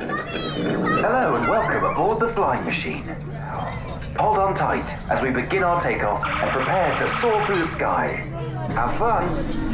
Hello and welcome aboard the flying machine. Hold on tight as we begin our takeoff and prepare to soar through the sky. Have fun!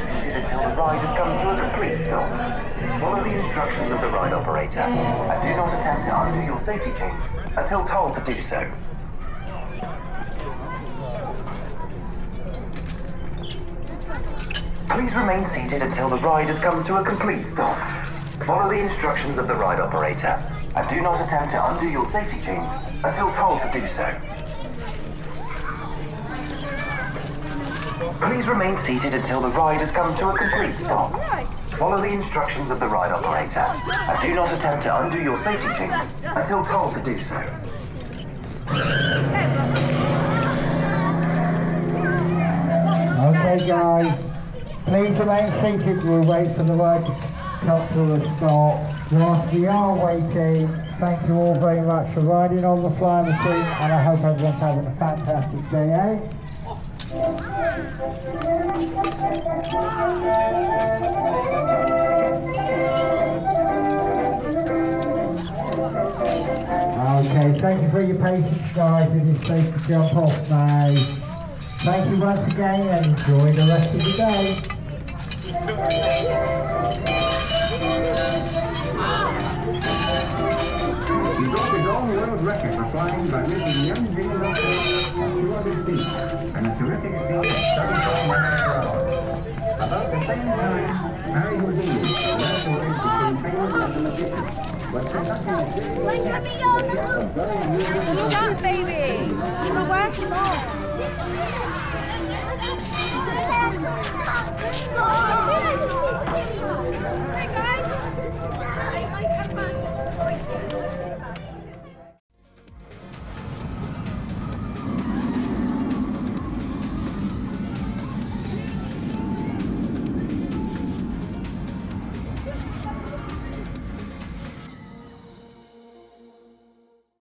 Until the ride has come to a complete stop. Follow the instructions of the ride operator and do not attempt to undo your safety chains until told to do so. Please remain seated until the ride has come to a complete stop. Follow the instructions of the ride operator and do not attempt to undo your safety chains until told to do so. Please remain seated until the ride has come to a complete stop. Follow the instructions of the ride operator and do not attempt to undo your safety chains until told to do so. Okay guys, please remain seated. We'll wait for the ride to come to a stop. Whilst we are waiting, thank you all very much for riding on the flying machine, and I hope everyone's having a fantastic day, eh? Okay, thank you for your patience guys. It is safe to jump off now. Thank you once again and enjoy the rest of the day. He broke his own world record for flying by lifting young Jimmy Lopez at 200 feet and a terrific speed of 34 miles per hour. About the same time, Harry Houdini led the race between famous mathematicians, but conducting a series of tests that kept a very unusual Stop, baby! I'm working on.